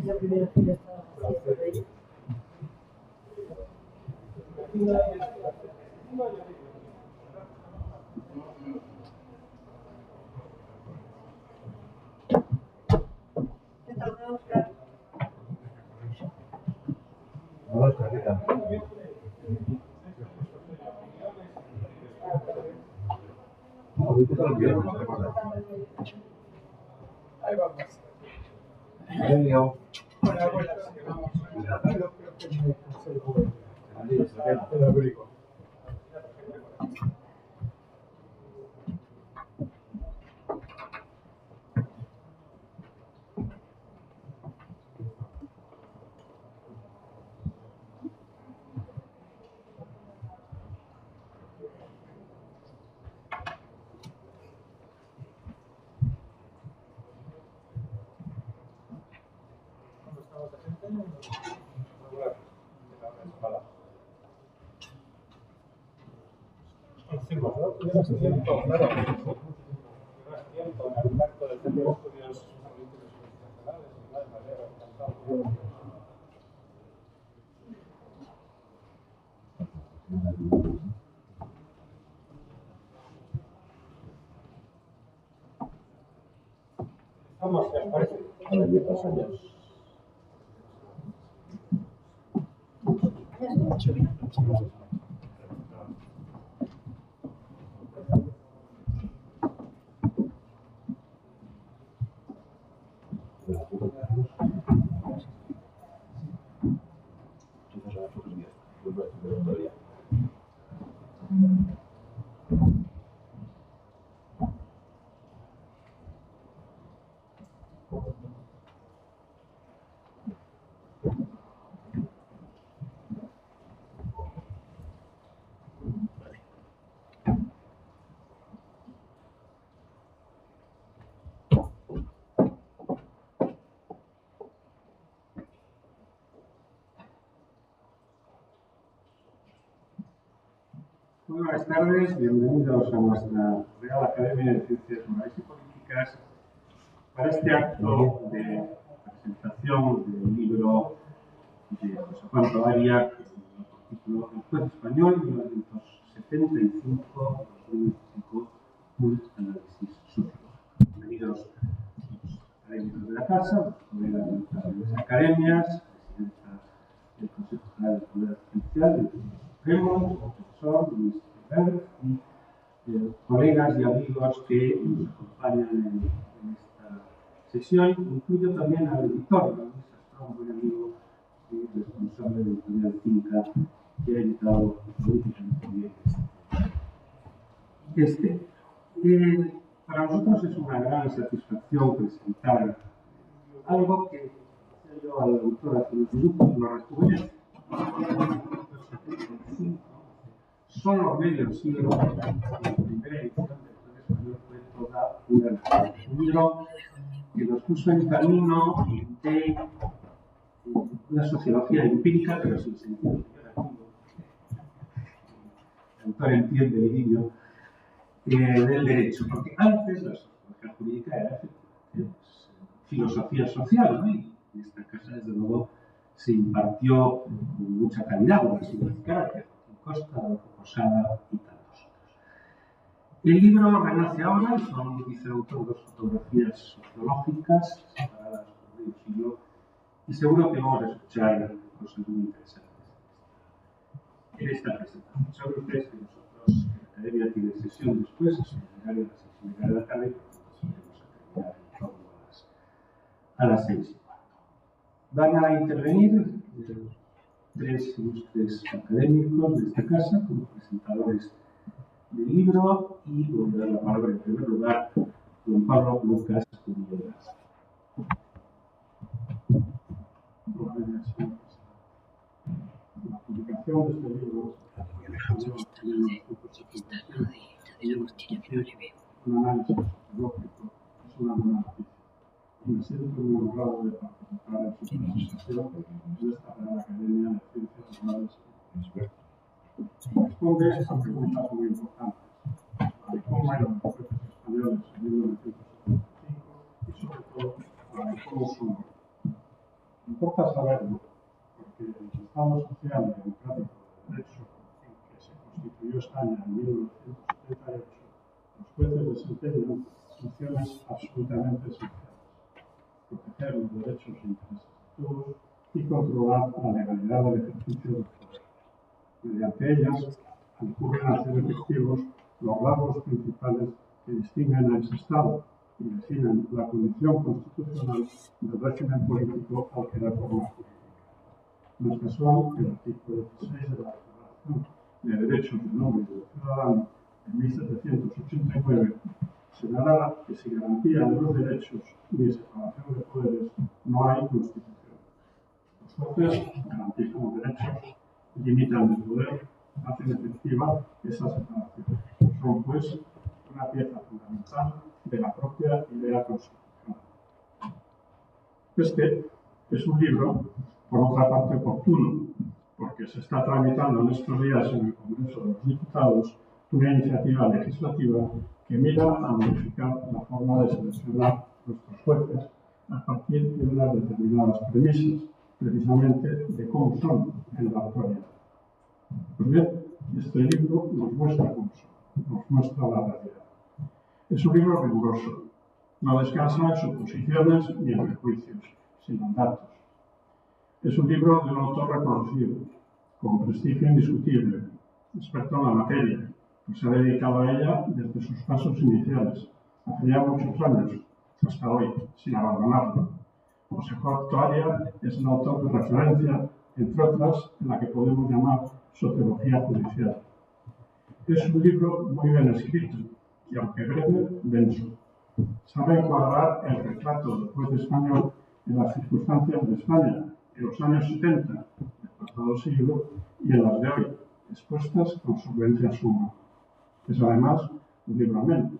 la primera fila estaba vacía por ahí. ¿Qué tal, Oscar? Hola, Oscar, ¿qué tal? Hoy te lo quiero, no te acuerdas. Ahí vamos. Genio. Buenas. Creo que me conservo. Te lo abrigo. Vamos, ¿te parece? A ver, 10 años. Muy buenas tardes, bienvenidos a nuestra Real Academia de Ciencias Morales y Políticas para este acto de presentación del libro de José Juan Tovaria, que lleva por título El juez español, 1975-2025, un análisis sociológico. Bienvenidos los académicos de la casa, los colegas de las academias, presidenta del Consejo General del Poder Judicial, del Supremo, profesor Luis Pérez y colegas y amigos que nos acompañan en esta sesión. Incluyo también al editor, Luis Astrón, buen amigo y responsable de Editorial Finca, que ha editado políticamente bien este libro. Para nosotros es una gran satisfacción presentar algo que, decía yo al autor hace unos minutos, lo rejuvenece. Son los medios siglos, la primera edición del Juez Español fue toda una novela. Un libro que nos puso en camino de una sociología empírica, pero sin sentido figurativo. El autor entiende el guiño del derecho, porque antes la sociología jurídica era filosofía social, ¿no? Y en esta casa, desde luego, se impartió con mucha calidad, con mucho carácter, Costa, Posada y tantos otros. El libro renace ahora, son, dice el autor, dos fotografías sociológicas separadas por medio siglo, y seguro que vamos a escuchar cosas muy interesantes en esta presentación. Saben ustedes que nosotros, en la Academia, tiene sesión después, es horario a las 6:30 de la tarde, por lo tanto vamos a terminar en torno a las 6:15. Van a intervenir tres ilustres académicos de esta casa como presentadores del libro, y voy a dar la palabra en primer lugar a don Pablo Lucas Cunillas. La publicación de este libro un análisis sociológico es una buena noticia. Me siento muy honrado de participar en su presentación en esta Real Academia de Ciencias Morales. Responde a preguntas muy importantes. ¿Cómo eran los jueces españoles en 1975? Y sobre todo, ¿cómo son? Importa saberlo, porque en el Estado social y democrático de derecho en que se constituyó España en 1978, los jueces desempeñan funciones absolutamente esenciales: proteger los derechos e intereses de todos y controlar la legalidad del ejercicio del poder. Mediante ellas concurren a hacer efectivos los rasgos principales que distinguen a ese Estado y definen la condición constitucional del régimen político al que da forma jurídica. No es casual que el artículo 16 de la Declaración de Derechos del Hombre y del Ciudadano de 1789 señalara que sin garantía de los derechos ni separación de poderes no hay constitución. Los jueces garantizan los derechos, limitan el poder, hacen efectiva esa separación. Son, pues, una pieza fundamental de la propia idea constitucional. Este es un libro, por otra parte, oportuno, porque se está tramitando en estos días en el Congreso de los Diputados una iniciativa legislativa que mira a modificar la forma de seleccionar nuestros jueces a partir de unas determinadas premisas, precisamente de cómo son en la actualidad. Pues bien, este libro nos muestra cómo son, nos muestra la realidad. Es un libro riguroso, no descansa en suposiciones ni en prejuicios, sino en datos. Es un libro de un autor reconocido, con prestigio indiscutible, experto en la materia, pues se ha dedicado a ella desde sus pasos iniciales, hace ya muchos años, hasta hoy, sin abandonarlo. José Jorge Arias es el autor de referencia, entre otras, en la que podemos llamar sociología judicial. Es un libro muy bien escrito y, aunque breve, denso. Sabe encuadrar el retrato del juez español en las circunstancias de España en los años 70 del pasado siglo y en las de hoy, expuestas con solvencia suma. Es además un libro ameno,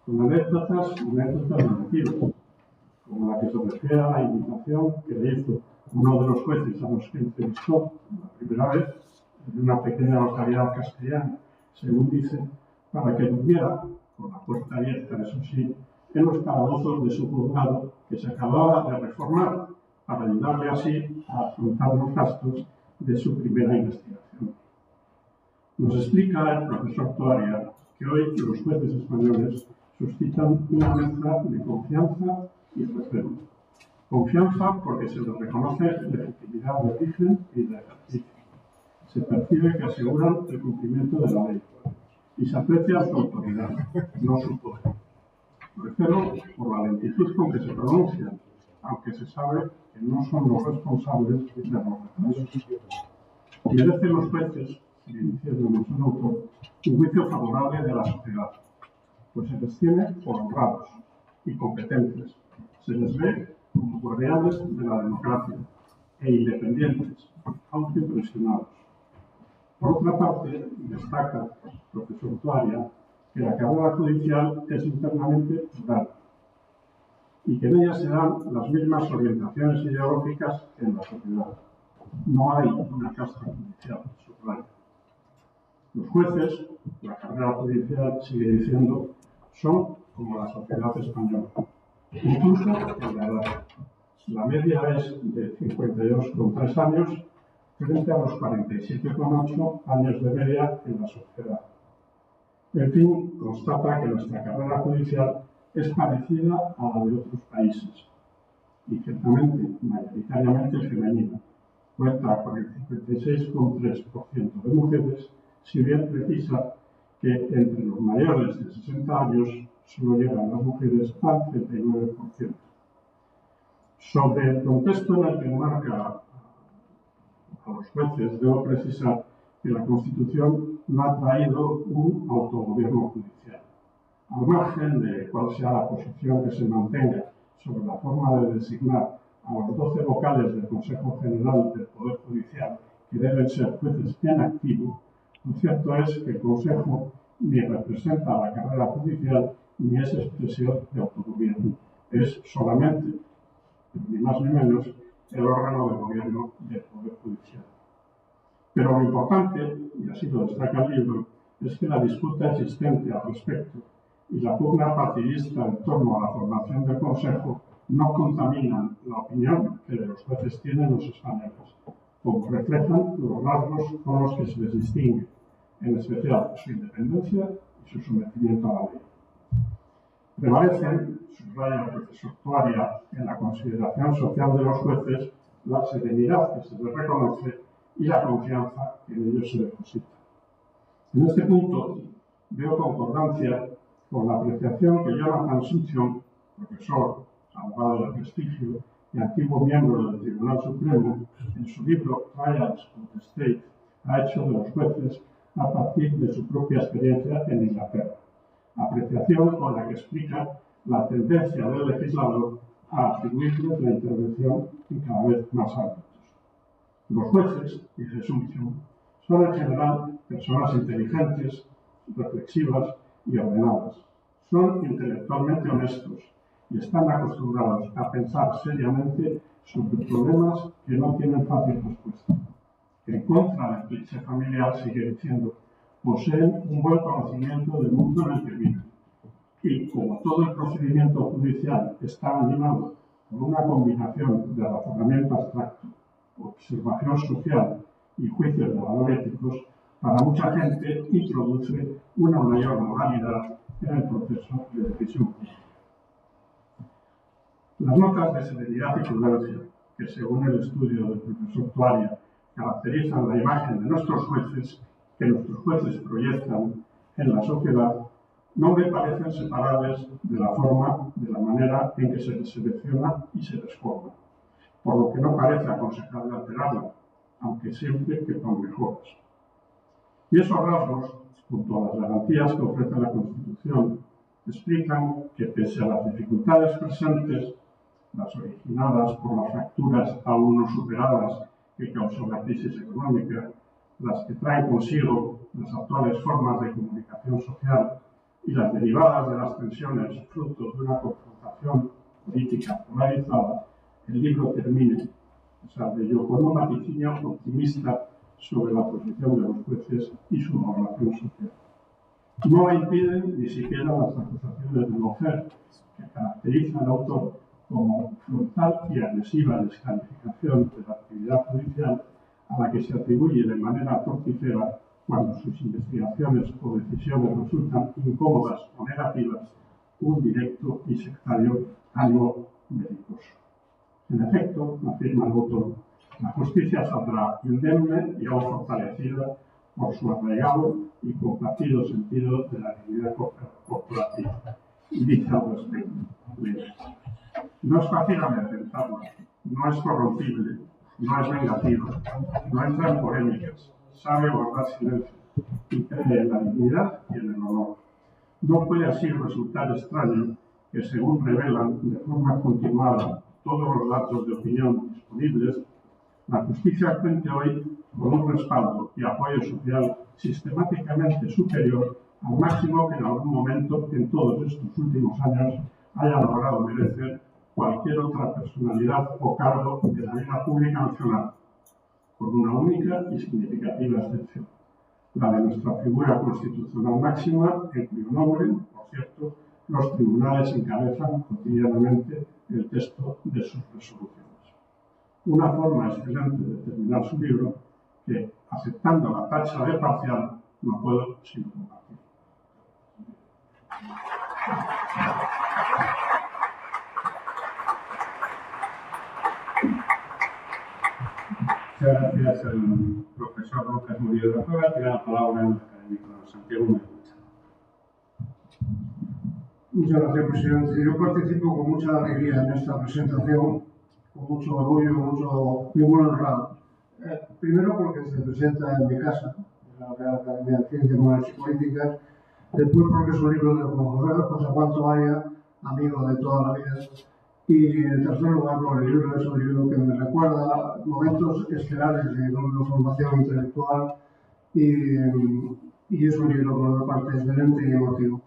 con anécdotas negativas, como la que se refiere a la invitación que le hizo uno de los jueces a los que entrevistó la primera vez en una pequeña localidad castellana, según dice, para que durmiera con la puerta abierta, eso sí, en los calabozos de su juzgado que se acababa de reformar, para ayudarle así a afrontar los gastos de su primera investigación. Nos explica el profesor Toaria que hoy los jueces españoles suscitan una mezcla de confianza y recelo. Confianza porque se les reconoce legitimidad de origen y de ejercicio. Se percibe que aseguran el cumplimiento de la ley y se aprecia su autoridad, no su poder. Recelo por la lentitud con que se pronuncian, aunque se sabe que no son los responsables de los retrasos. Merecen los jueces, diciéndonos el autor, un juicio favorable de la sociedad, pues se les tiene por honrados y competentes. Se les ve como guardianes de la democracia e independientes, autoimpresionados. Por otra parte, destaca el profesor Tuaria que la carrera judicial es internamente plural y que en ella se dan las mismas orientaciones ideológicas que en la sociedad. No hay una casta judicial, subraya. Los jueces, la carrera judicial sigue diciendo, son como la sociedad española, incluso en la edad. La media es de 52,3 años frente a los 47,8 años de media en la sociedad. En fin, constata que nuestra carrera judicial es parecida a la de otros países y ciertamente, mayoritariamente femenina. Cuenta con el 56,3% de mujeres, si bien precisa que entre los mayores de 60 años solo llegan las mujeres al 39%. Sobre el contexto en el que marca a los jueces, debo precisar que la Constitución no ha traído un autogobierno judicial. Al margen de cuál sea la posición que se mantenga sobre la forma de designar a los 12 vocales del Consejo General del Poder Judicial, que deben ser jueces en activo, lo cierto es que el Consejo ni representa la carrera judicial ni es expresión de autogobierno. Es solamente, ni más ni menos, el órgano de gobierno del Poder Judicial. Pero lo importante, y así lo destaca el libro, es que la disputa existente al respecto y la pugna partidista en torno a la formación del Consejo no contaminan la opinión que de los jueces tienen los españoles, como reflejan los rasgos con los que se les distingue, en especial su independencia y su sometimiento a la ley. Prevalecen, subraya el profesor Tuaria, en la consideración social de los jueces, la serenidad que se les reconoce y la confianza que en ellos se deposita. En este punto veo concordancia con la apreciación que Jonathan Suchon, profesor, abogado de prestigio y antiguo miembro del Tribunal Supremo, en su libro Trials of the State, ha hecho de los jueces a partir de su propia experiencia en Inglaterra. Apreciación con la que explica la tendencia del legislador a atribuirles la intervención en cada vez más ámbitos. Los jueces, dice Sumption, son en general personas inteligentes, reflexivas y ordenadas. Son intelectualmente honestos y están acostumbrados a pensar seriamente sobre problemas que no tienen fácil respuesta. En contra del cliché familiar, sigue diciendo, poseen un buen conocimiento del mundo en el que viven. Y como todo el procedimiento judicial está animado por una combinación de razonamiento abstracto, observación social y juicios de valor éticos, para mucha gente introduce una mayor moralidad en el proceso de decisión política. Las notas de serenidad y prudencia, que según el estudio del profesor Tuaria caracterizan la imagen de nuestros jueces, que nuestros jueces proyectan en la sociedad, no me parecen separables de la manera en que se les selecciona y se les forma, por lo que no parece aconsejable alterarla, aunque siempre que con mejoras. Y esos rasgos, junto a las garantías que ofrece la Constitución, explican que pese a las dificultades presentes, las originadas por las fracturas aún no superadas que causó la crisis económica, las que traen consigo las actuales formas de comunicación social y las derivadas de las tensiones fruto de una confrontación política polarizada, el libro termina, a pesar de ello, con un vaticinio optimista sobre la posición de los jueces y su valoración social. No impiden ni siquiera las acusaciones de Lofer, que caracteriza al autor como frontal y agresiva descalificación de la actividad judicial a la que se atribuye de manera torticera cuando sus investigaciones o decisiones resultan incómodas o negativas, un directo y sectario ánimo belicoso. En efecto, afirma el autor, la justicia saldrá indemne y aún fortalecida por su arraigado y compartido sentido de la dignidad corporativa. Y dice al respecto, no es fácil amedrentarla, no es corrompible, no es vengativa, no entra en polémicas, sabe guardar silencio y cree en la dignidad y en el honor. No puede así resultar extraño que, según revelan de forma continuada todos los datos de opinión disponibles, la justicia cuente hoy con un respaldo y apoyo social sistemáticamente superior al máximo que en algún momento en todos estos últimos años haya logrado merecer cualquier otra personalidad o cargo de la vida pública nacional, con una única y significativa excepción, la de nuestra figura constitucional máxima, en cuyo nombre, por cierto, los tribunales encabezan cotidianamente el texto de sus resoluciones. Una forma excelente de terminar su libro que, aceptando la tacha de parcial, no puedo sino compartir. Muchas gracias al profesor Lucas Murillo de la Cueva. Tiene la palabra el académico Santiago Melucha. Muchas gracias, presidente. Yo participo con mucha alegría en esta presentación, con mucho orgullo, muy buen honrado. Primero porque se presenta en mi casa, en la Real Academia de Ciencias Morales y Políticas. Después porque es un libro de José Juan Toalla, amigo de toda la vida. Y en tercer lugar porque el libro es un libro que me recuerda momentos estelares de formación intelectual y es un libro por una parte excelente y emotivo.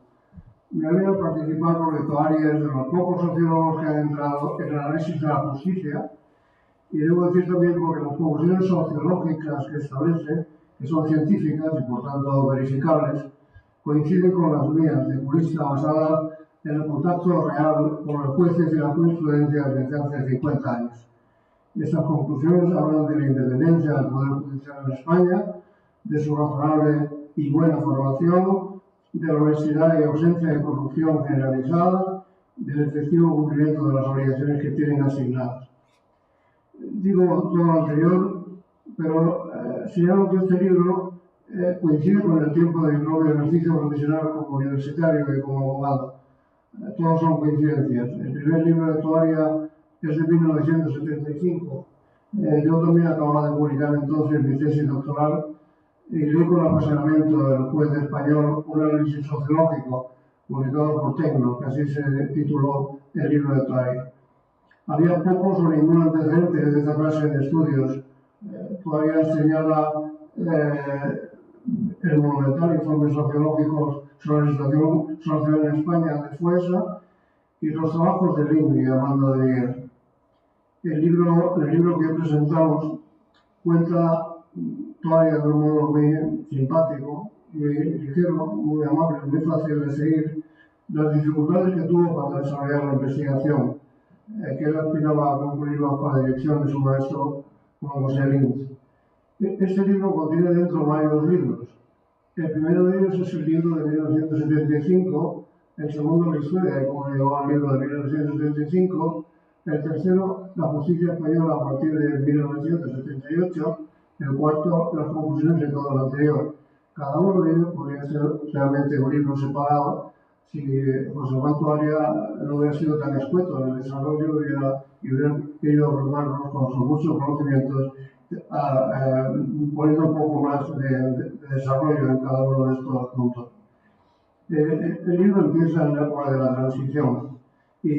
Me alegra participar porque Toalla es de los pocos sociólogos que han entrado en el análisis de la justicia, y debo decir también porque las conclusiones sociológicas que establece, que son científicas y por tanto verificables, coinciden con las mías de jurista basada en el contacto real con los jueces y la jurisprudencia desde hace 50 años. Estas conclusiones hablan de la independencia del Poder Judicial en España, de su razonable y buena formación, de la honestidad y ausencia de corrupción generalizada, del efectivo cumplimiento de las obligaciones que tienen asignadas. Digo todo lo anterior, pero señalo que este libro coincide con el tiempo de mi propio ejercicio profesional como universitario y como abogado. Todos son coincidencias. El primer libro de Toaria es de 1975. Yo también acababa de publicar entonces mi tesis doctoral y leí con apasionamiento del juez español un análisis sociológico publicado por Tecno, que así se tituló el libro de Toaria. Había pocos o ningún antecedente de esta clase de estudios. Todavía señala el monumental informe sociológico sobre la situación social en España de Fuesa y los trabajos de Lindley y Armando de Miguel. El libro que presentamos cuenta todavía de un modo muy simpático, muy ligero, muy amable, muy fácil de seguir, las dificultades que tuvo para desarrollar la investigación, que él aspiraba a concluir bajo la dirección de su maestro Juan José Lins. Este libro contiene dentro varios libros. El primero de ellos es el libro de 1975, el segundo la historia de cómo llegó al libro de 1975, el tercero la justicia española a partir de 1978, el cuarto las conclusiones de todo lo anterior. Cada uno de ellos podría ser realmente un libro separado si José Juan Toaria no hubiera sido tan escueto en el desarrollo y hubiera querido abrumarnos con sus muchos conocimientos, poniendo un poco más de desarrollo en cada uno de estos puntos. El libro empieza en la época de la transición y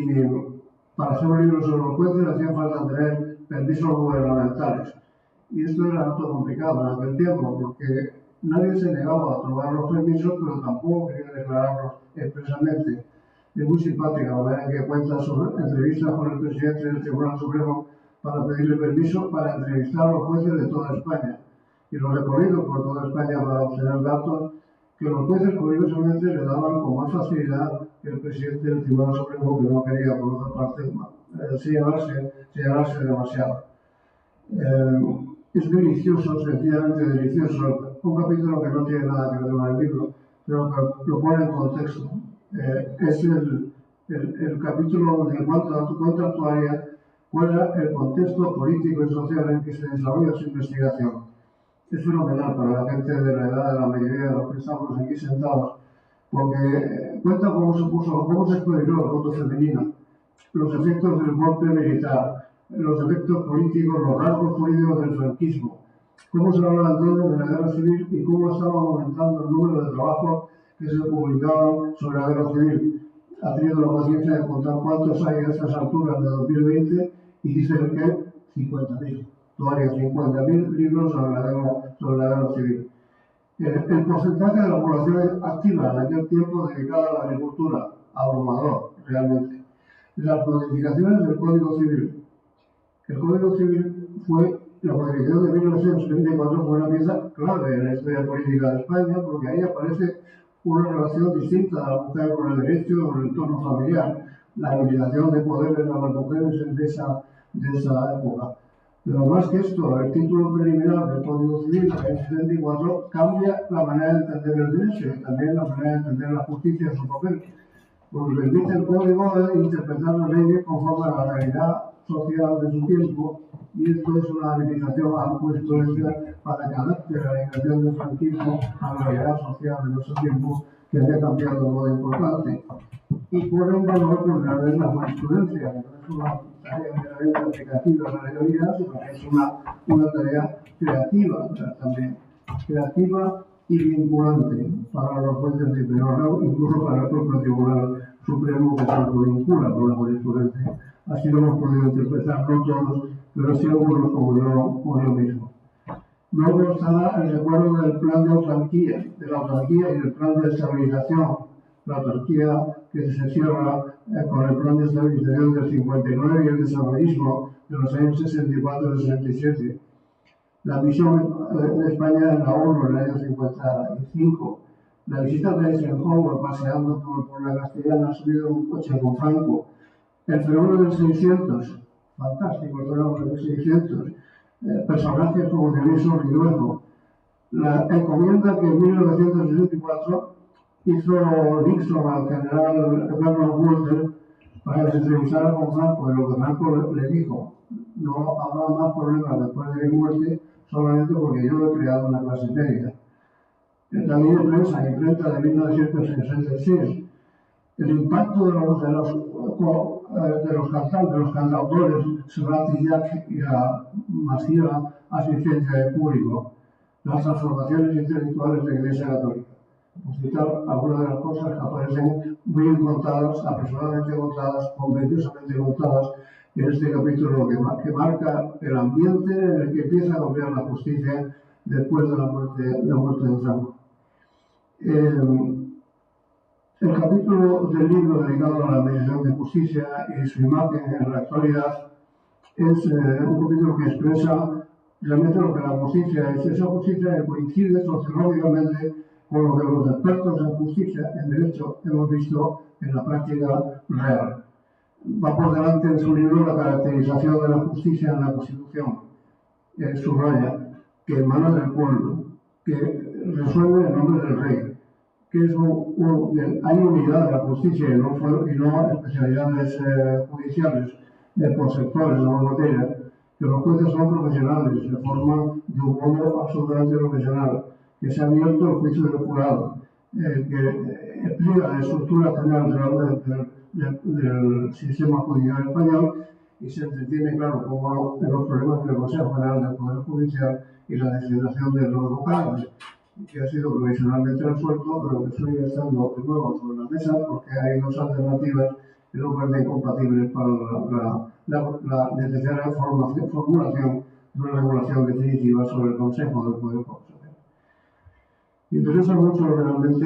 para hacer un libro sobre los jueces hacía falta tener permisos gubernamentales. Y esto era algo complicado en aquel tiempo porque nadie se negaba a otorgar los permisos, pero tampoco quería declararlos expresamente. Es muy simpática la manera en que cuenta sobre entrevistas con el presidente del Tribunal Supremo para pedirle permiso para entrevistar a los jueces de toda España y los recorridos por toda España para obtener datos que los jueces curiosamente le daban con más facilidad que el presidente del Tribunal Supremo, que no quería por otra parte señalarse demasiado. Es delicioso, sencillamente delicioso, un capítulo que no tiene nada que ver con el libro, pero que lo pone en contexto. Es el capítulo donde cuenta Toaria cuál era el contexto político y social en que se desarrolla su investigación. Es fenomenal para la gente de la edad de la mayoría de los que estamos aquí sentados, porque cuenta cómo se exploró el voto femenino, los efectos del golpe militar, los efectos políticos, los rasgos jurídicos del franquismo, cómo se habla entonces de la guerra civil y cómo estaba aumentando el número de trabajos que se publicaban sobre la guerra civil. Ha tenido la paciencia de contar cuántos hay a estas alturas de 2020 y dice que 50.000. Todavía 50.000 libros sobre la guerra civil. El porcentaje de la población activa en aquel tiempo dedicada a la agricultura, abrumador realmente. Las modificaciones del Código Civil. El Código Civil la modificación de 1974 fue una pieza clave en la historia política de España porque ahí aparece una relación distinta a la mujer con el derecho, con el entorno familiar, la limitación de poderes a las mujeres de esa época. Pero más que esto, el título preliminar del Código Civil del 74 cambia la manera de entender el derecho y también la manera de entender la justicia en su papel, porque permite el Código interpretar las leyes conforme a la realidad social de su tiempo, y esto es una habilitación a la jurisprudencia para que adapte la legislación del franquismo a la realidad social de nuestro tiempo, que había cambiado de modo importante. Y pone en valor por una vez la jurisprudencia, que no es una tarea meramente aplicativa a la mayoría, sino que es una tarea creativa también, creativa y vinculante para los jueces de primer grado, incluso para el propio Tribunal Supremo que se lo vincula con la jurisprudencia. Así lo hemos podido interpretar, no todos, pero sí algunos como yo mismo. Luego está el recuerdo del plan de autarquía y del plan de estabilización. La autarquía que se cierra con el plan de estabilización del 59 y el desarrollismo de los años 64 y 67. La misión de España en la ONU en el año 55, La visita de Eisenhower paseando por la Castellana, subido en un coche con Franco. El fenómeno del 600, fantástico el fenómeno del 600. Personajes como Dioniso Ridruejo. La encomienda que en 1964 hizo Nixon al general Bernard Walter para que se entrevistara con Franco, de lo que Franco le dijo: no habrá más problemas después de mi muerte, solamente porque yo he creado una clase media. La ley de prensa, imprenta de 1966, el impacto de los cantautores Serrat y Llach y la masiva asistencia del público, las transformaciones intelectuales de la Iglesia Católica. Por citar algunas de las cosas que aparecen muy bien contadas, apresuradamente contadas, convenciosamente contadas en este capítulo que marca el ambiente en el que empieza a cambiar la justicia después de la muerte de Franco. El capítulo del libro dedicado a la Administración de Justicia y su imagen en la actualidad es un capítulo que expresa realmente lo que la justicia es. Esa justicia que coincide sociológicamente con lo que los expertos en justicia, en derecho, hemos visto en la práctica real. Va por delante en su libro la caracterización de la justicia en la Constitución. Subraya que emana del pueblo, que resuelve en nombre del rey, que es hay unidad de la justicia y no especialidades judiciales por sectores o por materia, que los jueces son profesionales, se forman de un modo absolutamente profesional, que se ha abierto el juicio del jurado, que explica la estructura general del sistema judicial español y se entretiene, claro, como en los problemas del Consejo General del Poder Judicial y la designación de los vocales, que ha sido provisionalmente resuelto, pero que sigue estando de nuevo sobre la mesa porque hay dos alternativas que no parecen compatibles para la necesaria formulación de una regulación definitiva sobre el Consejo del Poder Judicial. Me interesa mucho realmente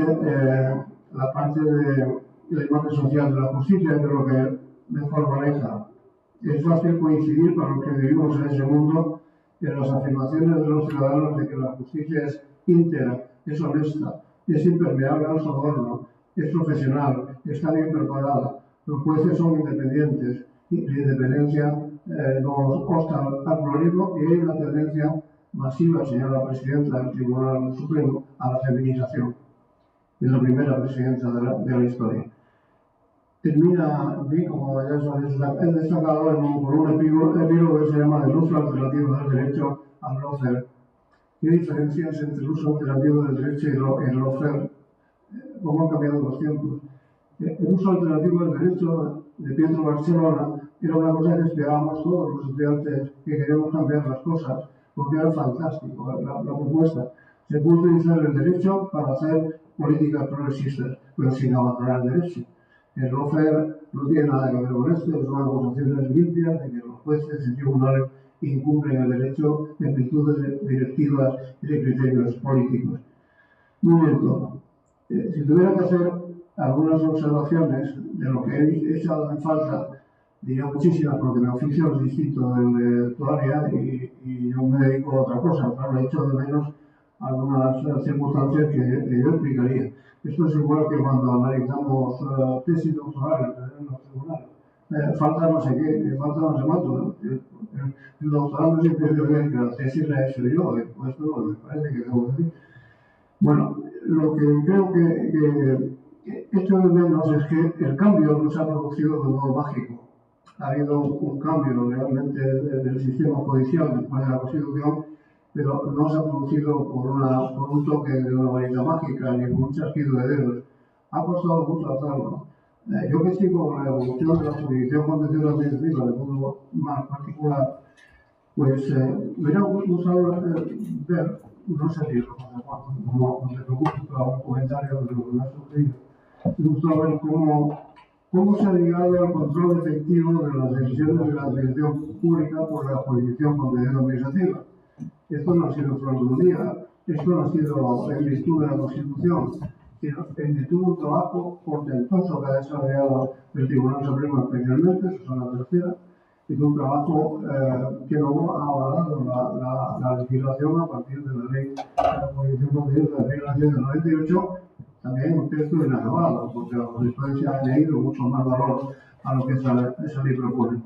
la parte de la imagen social de la justicia, que es lo que mejor maneja. Es fácil coincidir para los que vivimos en ese mundo en las afirmaciones de los ciudadanos de que la justicia es íntegra, es honesta, es impermeable al soborno, es profesional, está bien preparada, los jueces son independientes, y la independencia nos consta al pluralismo y hay una tendencia masiva, señora presidenta del Tribunal Supremo, a la feminización. Es la primera presidenta de la historia. Termina, como ya he destacado, con un epílogo que se llama el uso alternativo del derecho al lawfare. ¿Qué diferencias entre el uso alternativo del derecho y el lawfare? ¿Cómo han cambiado los tiempos? El uso alternativo del derecho de Pietro Barcelona era una cosa que esperábamos todos los estudiantes que queríamos cambiar las cosas, porque era fantástico la propuesta. Se puede utilizar el derecho para hacer políticas progresistas, pero sin abandonar el derecho. El lawfare no tiene nada que ver con esto, son acusaciones limpias de que los jueces y tribunales incumplen el derecho en virtud de directivas y de criterios políticos. Muy bien todo. Si tuviera que hacer algunas observaciones de lo que he echado en falta, diría muchísimas porque mi oficio es distinto del de tu área y yo me dedico a otra cosa, claro, he hecho de menos algunas circunstancias que yo explicaría. Esto es igual que cuando analizamos tesis doctorales en los tribunales. Falta no sé qué, falta no sé cuánto. El doctorado siempre dice que la tesis la he hecho yo, esto no me parece que debo decir. Bueno, lo que creo que esto de menos es que el cambio no se ha producido de un modo mágico. Ha habido un cambio realmente del sistema judicial después de la Constitución, pero no se ha producido por un toque de una varita mágica ni por un chasquido de dedos. Ha costado mucho hacerlo. Yo que sigo con la evolución de la jurisdicción contenciosa administrativa de modo más particular, pues me hubiera gustado ver, no sé si no se preocupe, pero un comentario de lo que me ha sucedido. Me gustaría ver cómo se ha llegado al control efectivo de las decisiones de la administración pública por la jurisdicción contenciosa administrativa. Esto no ha sido flor de un día, esto no ha sido en virtud de la Constitución, sino en virtud de un trabajo portentoso que ha desarrollado el Tribunal Supremo especialmente, Susana Tercera, y de un trabajo que luego ha avalado la legislación a partir de la ley de la Constitución Constitucional de 1998, también un texto inacabado, porque la jurisprudencia ha añadido mucho más valor a lo que ese libro pone.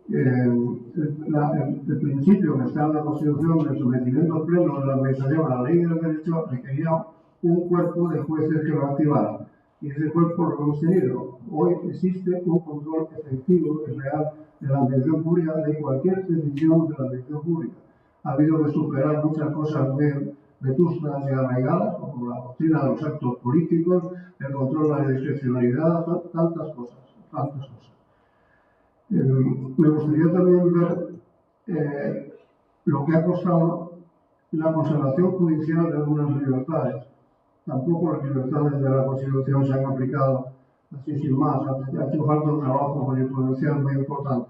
El principio que está en la Constitución del sometimiento pleno de la Administración a la ley del derecho requería un cuerpo de jueces que lo activaran. Y ese cuerpo lo hemos tenido. Hoy existe un control efectivo y real de la administración pública, de cualquier decisión de la administración pública. Ha habido que superar muchas cosas muy vetustas y arraigadas, como la doctrina de los actos políticos, el control de la discrecionalidad, tantas cosas. Me gustaría también ver lo que ha costado la conservación judicial de algunas libertades. Tampoco las libertades de la Constitución se han aplicado así sin más. Ha hecho falta un trabajo jurisprudencial muy importante.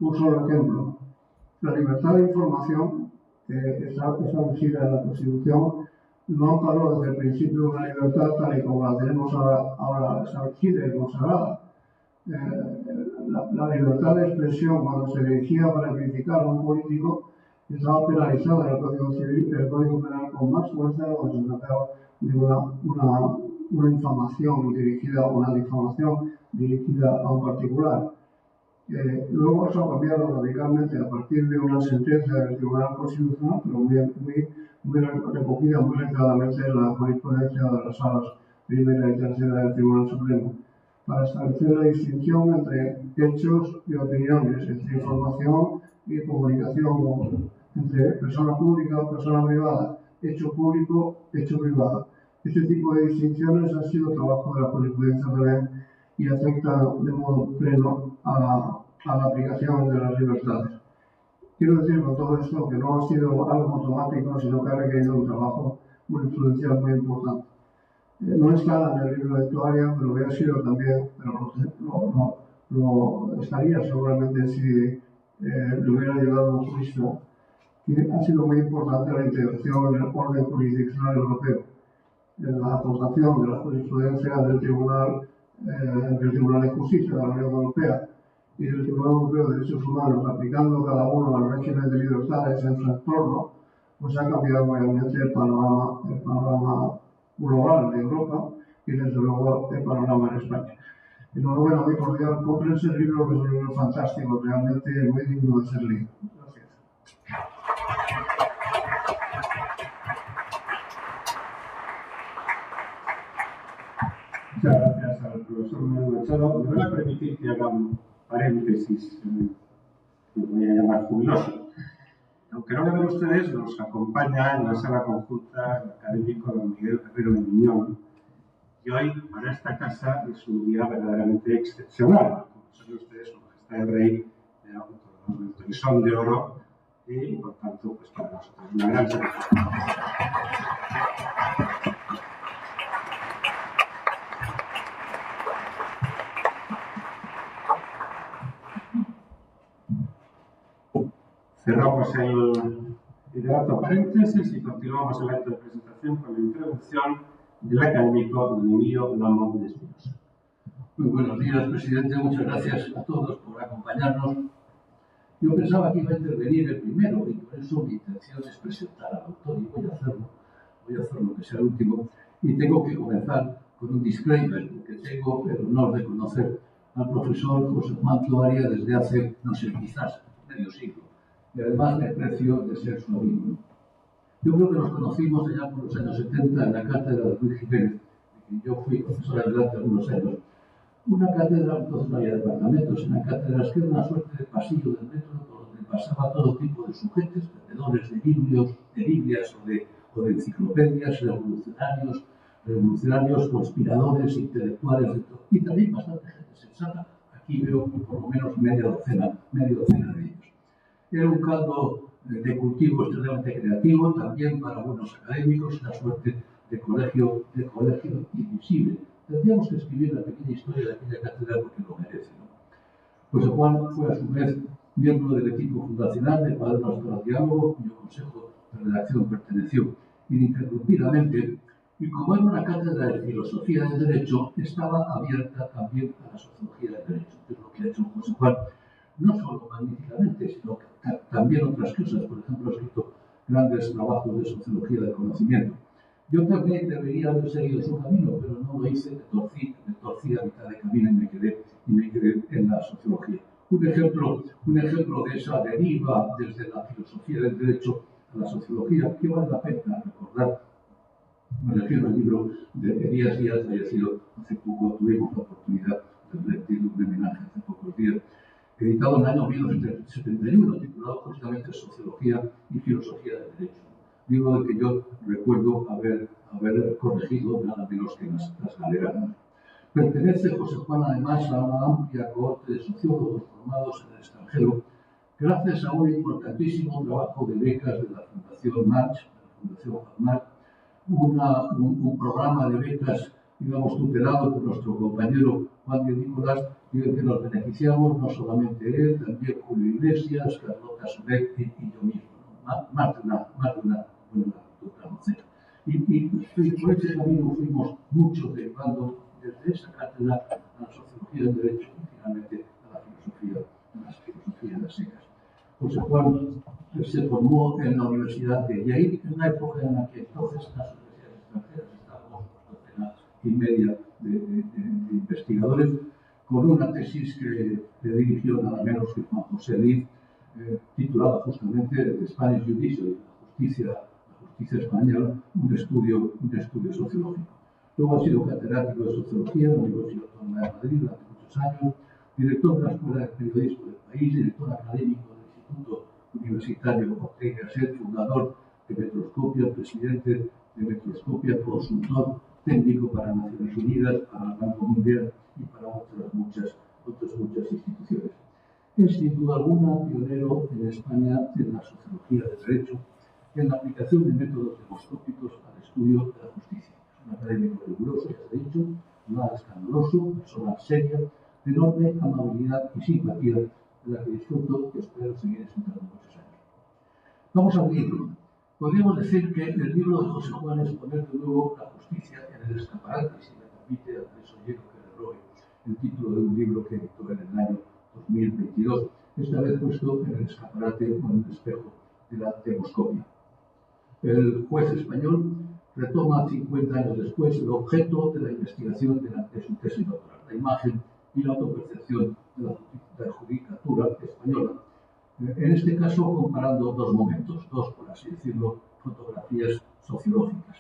Un solo ejemplo. La libertad de información establecida en la Constitución no amparó desde el principio una libertad tal y como la tenemos ahora establecida y consagrada. La libertad de expresión, cuando se dirigía para criticar a un político, estaba penalizada en el Código Civil, el Código Penal con más fuerza cuando se trataba de una infamación dirigida, una difamación dirigida a un particular. Luego eso ha cambiado radicalmente a partir de una sentencia del Tribunal Constitucional, pero muy recogida muy claramente en la jurisprudencia de las salas primera y tercera del Tribunal Supremo, para establecer la distinción entre hechos y opiniones, entre información y comunicación, entre persona pública o persona privada, hecho público, hecho privado. Este tipo de distinciones han sido trabajo de la jurisprudencia también y afectan de modo pleno a la aplicación de las libertades. Quiero decir con todo esto que no ha sido algo automático, sino que ha requerido un trabajo jurisprudencial muy importante. No está en el libro de Toaria, pero hubiera sido también, pero lo estaría seguramente si le hubiera llevado a un jurista, que ha sido muy importante la integración en el orden jurisdiccional europeo, en la aportación de la jurisprudencia del Tribunal de Justicia de la Unión Europea y del Tribunal Europeo de Derechos Humanos, aplicando cada uno al régimen de libertades en su entorno, pues ha cambiado realmente el panorama global de Europa y desde luego el panorama en España. Enhorabuena, muy cordial, cómprense el libro, que es un libro fantástico, realmente muy digno de ser leído. Gracias. Muchas gracias al profesor Manuel Machado. Me van a permitir que haga un paréntesis, que voy a llamar jubiloso. Aunque no lo ven ustedes, nos acompaña en la sala conjunta el académico don Miguel Herrero de Miñón. Y hoy, para esta casa, es un día verdaderamente excepcional. Como saben ustedes, su Majestad el Rey le ha otorgado el Toisón de Oro y, por tanto, pues para nosotros es una gran satisfacción. Cerramos el debate paréntesis y continuamos el acto de presentación con la introducción del académico don Emilio Lamo de Espinosa. Muy buenos días, presidente. Muchas gracias a todos por acompañarnos. Yo pensaba que iba a intervenir el primero y por eso mi intención es presentar al autor y voy a hacerlo que sea el último. Y tengo que comenzar con un disclaimer, porque tengo el honor de conocer al profesor José Juan Toaria desde hace, no sé, quizás medio siglo. Y además me aprecio de ser su amigo. Yo creo que nos conocimos allá por los años 70 en la cátedra de Luis Jiménez, de quien yo fui profesor durante algunos años. Una cátedra, entonces no había departamentos, una cátedra que era una suerte de pasillo del metro por donde pasaba todo tipo de sujetos, vendedores de Biblias o de enciclopedias, revolucionarios, conspiradores, intelectuales, de todo. Y también bastante gente sensata. Aquí veo por lo menos media docena de ellos. Era un caldo de cultivo extremadamente creativo, también para buenos académicos, una suerte de colegio invisible. Tendríamos que escribir la pequeña historia de aquella cátedra porque lo merece, ¿no? José Juan fue a su vez miembro del equipo fundacional de Cuadernos para el Diálogo, cuyo consejo de redacción perteneció ininterrumpidamente, y como era una cátedra de filosofía del derecho, estaba abierta también a la sociología del derecho, que es lo que ha hecho José Juan, no solo magníficamente, sino que también otras cosas. Por ejemplo, ha escrito grandes trabajos de sociología del conocimiento. Yo también debería haber seguido su camino, pero no lo hice, me torcí a mitad de camino y me quedé en la sociología. Un ejemplo de esa deriva desde la filosofía del derecho a la sociología, que vale la pena recordar. Me refiero al libro de Elías Díaz, fallecido hace poco, tuvimos la oportunidad de leer de homenaje hace pocos días, editado en el año 1971, titulado justamente Sociología y Filosofía del Derecho. Libro del que yo recuerdo haber corregido nada menos que las galeras. Pertenece José Juan además a una amplia cohorte de sociólogos formados en el extranjero, gracias a un importantísimo trabajo de becas de la Fundación March, un programa de becas, digamos, tutelado por nuestro compañero Juan Díaz Nicolás, y del que nos beneficiamos no solamente él, también Julio Iglesias, Carlota Soler y yo mismo, ¿no? Más de una buena docena. Y por ese camino fuimos muchos derivando desde esa cátedra a la sociología del derecho y finalmente a la filosofía de las secas. José Juan se formó en la Universidad de Yale, en una época en la que entonces las universidades extranjeras estábamos docena y media de investigadores, con una tesis que le dirigió nada menos que Juan José Liz, titulada justamente The Spanish Judiciary, la justicia española, un estudio sociológico. Luego ha sido catedrático de Sociología en la Universidad Autónoma de Madrid durante muchos años, director de la Escuela de Periodismo del país, director académico del Instituto Universitario Ortega y Gasset, fundador de Metroscopia, presidente de Metroscopia, consultor técnico para Naciones Unidas, para el Banco Mundial y para otras muchas instituciones. Es sin duda alguna pionero en España en la sociología del derecho y en la aplicación de métodos demoscópicos al estudio de la justicia. Es un académico riguroso, ya se ha dicho, nada escandaloso, persona seria, de enorme amabilidad y simpatía, de la que disfruto y espero seguir disfrutando muchos años. Vamos al libro. Podríamos decir que el libro de José Juan es poner de nuevo la justicia en el escaparate, si me permite, Andrés Ollero, que le robe el título de un libro que editó en el año 2022, esta vez puesto en el escaparate o en el espejo de la demoscopia. El juez español retoma 50 años después el objeto de la investigación de su tesis doctoral, la imagen y la autopercepción de la judicatura española. En este caso, comparando dos momentos, dos, por así decirlo, fotografías sociológicas,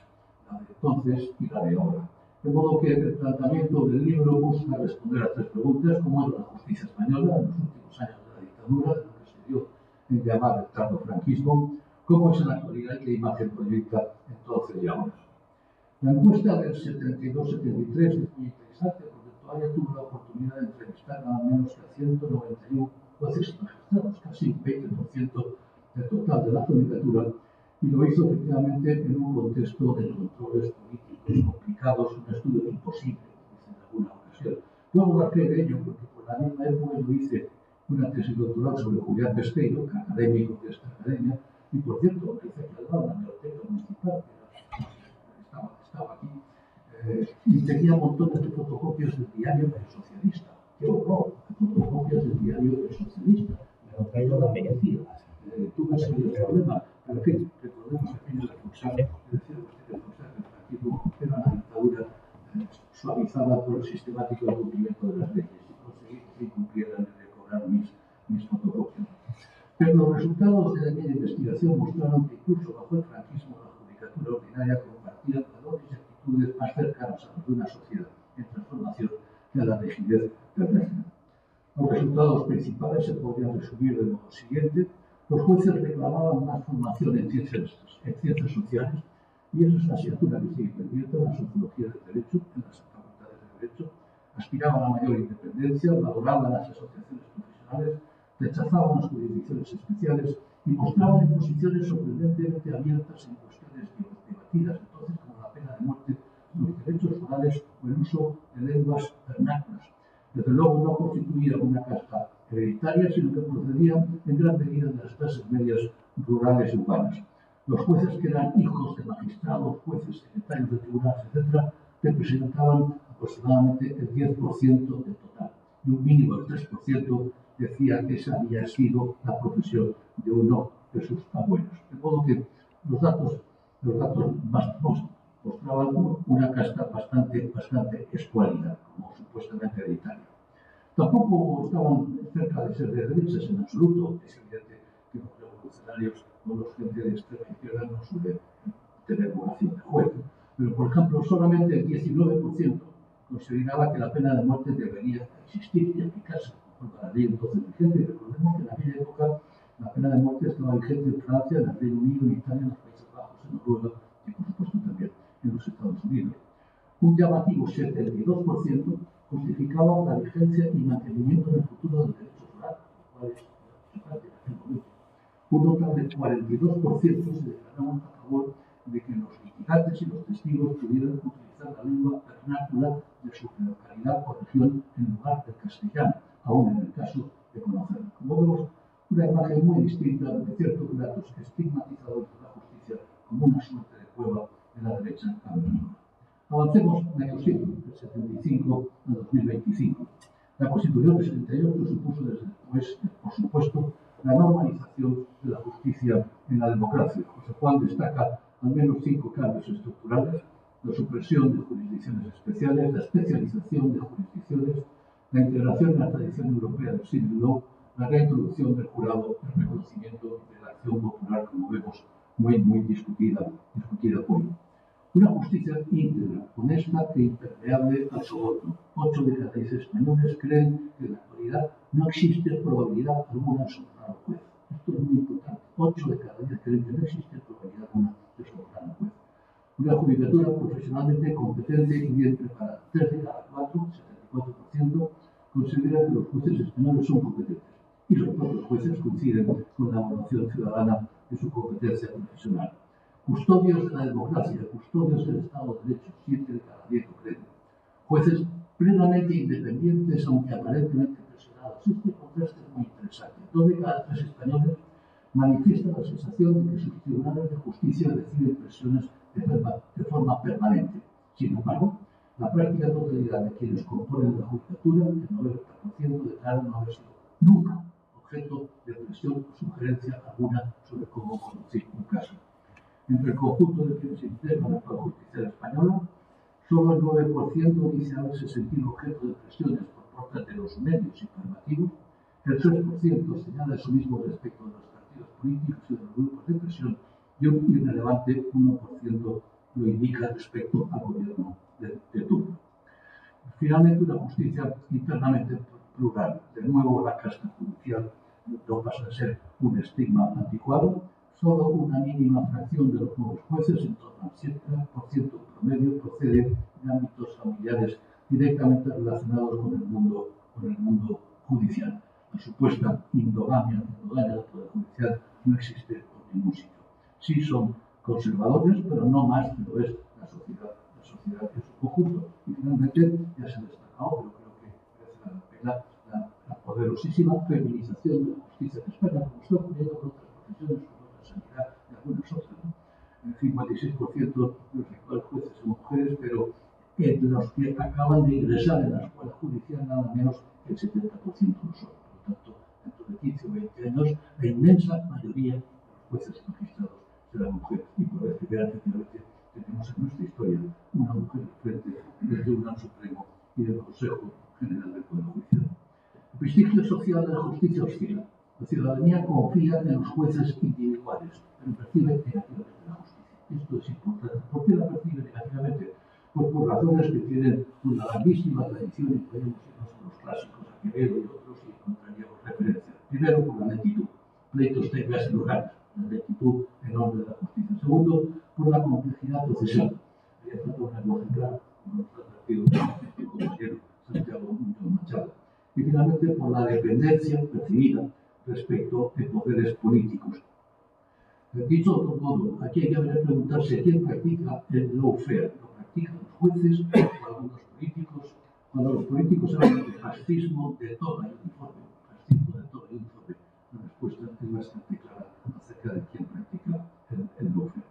la de entonces y la de ahora. De modo que el planteamiento del libro busca responder a tres preguntas: ¿cómo era la justicia española en los últimos años de la dictadura, de lo que se dio en llamar el tardofranquismo? ¿Cómo es en la actualidad y qué imagen proyecta entonces y ahora? La encuesta del 72-73 es muy interesante porque todavía tuve la oportunidad de entrevistar nada menos que a 191 jueces y magistrados, casi un 20% del total de la judicatura, y lo hizo efectivamente en un contexto de controles políticos complicados, un estudio imposible, dice en alguna ocasión. Puedo dar fe de ello porque por la misma época yo hice una tesis doctoral sobre Julián Besteiro, académico de esta academia, y por cierto, hice aquí al lado en la biblioteca municipal, estaba aquí, y tenía montones de fotocopias del diario El Socialista. ¡Qué horror! Fotocopias del diario El Socialista. Me lo traigo la medicina. Tú ves que hay el problema. Pero en fin, recordemos que en el expulsar, es decir, que el franquismo era una dictadura suavizada por el sistemático cumplimiento de las leyes. Y conseguí que cumplieran de cobrar mis fotocopias. Pero los resultados de aquella investigación mostraron que incluso bajo el franquismo la judicatura ordinaria compartía valores y actitudes más cercanas a los de una sociedad en transformación que a la rigidez del régimen. Los resultados principales se podrían resumir de modo siguiente: los jueces reclamaban más formación en ciencias sociales, y eso es una asignatura que sigue pendiente en la sociología del derecho, en las facultades de derecho. Aspiraban a mayor independencia, valoraban las asociaciones profesionales, rechazaban las jurisdicciones especiales y mostraban posiciones sorprendentemente abiertas en cuestiones debatidas entonces como la pena de muerte, los derechos orales o el uso de lenguas vernáculas. Desde luego no constituía una casta hereditaria, sino que procedían en gran medida de las clases medias rurales y urbanas. Los jueces que eran hijos de magistrados, jueces, secretarios de tribunales, etc., representaban aproximadamente el 10% del total, y un mínimo del 3% decía que esa había sido la profesión de uno de sus abuelos. De modo que los datos mostraban una casta bastante escuálida, como supuestamente hereditaria. Tampoco estaban cerca de ser de derechas en absoluto. Es evidente que los revolucionarios o los gente de extrema izquierda no suelen tener vocación de juez. Pero, por ejemplo, solamente el 19% consideraba que la pena de muerte debería existir y aplicarse conforme a la ley entonces vigente. Recordemos que en aquella época la pena de muerte estaba vigente en Francia, en el Reino Unido, en Italia, en los Países Bajos, en Noruega y, por supuesto, también en los Estados Unidos. Un llamativo 72% justificaba la vigencia y mantenimiento en el futuro del derecho foral, lo cual es chocante en aquel momento. Un notable 42% se declaraban a favor de que los litigantes y los testigos pudieran utilizar la lengua vernácula de su localidad o región en lugar del castellano, aún en el caso de conocerlo. Como vemos, una imagen muy distinta de ciertos relatos estigmatizadores de la justicia como una suerte de cueva de la derecha americana. Avancemos medio siglo, del 75 al 2025. La Constitución del 78 supuso después, por supuesto, la normalización de la justicia en la democracia, por lo cual destaca al menos 5 cambios estructurales: la supresión de jurisdicciones especiales, la especialización de jurisdicciones, la integración en la tradición europea del civil law, la reintroducción del jurado, el reconocimiento de la acción popular, como vemos, muy discutida hoy. Una justicia íntegra, honesta e impermeable al soborno. 8 de cada 10 españoles creen que en la actualidad no existe probabilidad alguna de sobornar al juez. Esto es muy importante. 8 de cada 10 creen que no existe probabilidad alguna de sobornar al juez. Una judicatura profesionalmente competente y bien preparada. 3 de cada 4, 74%, consideran que los jueces españoles son competentes. Y los propios jueces coinciden con la evaluación ciudadana de su competencia profesional. Custodios de la democracia, custodios del Estado de Derecho, 7 de cada 10 lo creen. Jueces plenamente independientes, aunque aparentemente presionados. Este contraste es muy interesante. 2 de cada 3 españoles manifiestan la sensación de que sus tribunales de justicia reciben presiones de forma permanente. Sin embargo, la práctica totalidad de quienes componen la judicatura, el 90%, declaran no haber sido nunca objeto de presión o sugerencia alguna sobre cómo conducir un caso. Entre el conjunto de quienes integran la justicia española, solo el 9% dice haberse sentido objeto de presiones por parte de los medios informativos, el 3% señala eso mismo respecto de los partidos políticos y de los grupos de presión, y un irrelevante 1% lo indica respecto al gobierno de turno. Finalmente, una justicia internamente plural. De nuevo, la casta judicial no pasa a ser un estigma anticuado. Solo una mínima fracción de los nuevos jueces, en torno al 7% promedio, procede de ámbitos familiares directamente relacionados con el mundo judicial. La supuesta endogamia del Poder Judicial no existe por ningún sitio. Sí son conservadores, pero no más que lo es la sociedad en su conjunto. Y finalmente, ya se ha destacado, pero creo que merece la pena, la poderosísima feminización de la justicia en España, como está ocurriendo con otras profesiones, sanidad y algunas otras. El 56% de los actuales jueces son mujeres, pero entre los que acaban de ingresar en la escuela judicial, nada menos que el 70% lo son. Por lo tanto, dentro de 15 o 20 años, la inmensa mayoría de los jueces y magistrados serán mujeres. Y por vez primera, efectivamente, tenemos en nuestra historia una mujer al frente del Tribunal Supremo y del Consejo General del Poder Judicial. El prestigio social de la justicia oscila. La ciudadanía confía en los jueces individuales, pero percibe negativamente la justicia. Esto es importante. ¿Por qué la percibe negativamente? Pues por razones que tienen una larguísima tradición, y podemos irnos a los clásicos, a Quevedo y otros, y encontraríamos referencias. Primero, por la lentitud. Pleitos tengas y lugares. La lentitud enorme de la justicia. Segundo, por la complejidad procesal. Había falta una lógica, como nos ha advertido el compañero Santiago Muñoz Machado. Y finalmente, por la dependencia percibida respecto de poderes políticos. Dicho de otro modo, aquí hay que preguntarse quién practica el lawfare. ¿Lo practican los jueces o algunos políticos? Cuando los políticos hablan de fascismo de toga y uniforme, la respuesta es bastante clara acerca de quién practica el lawfare.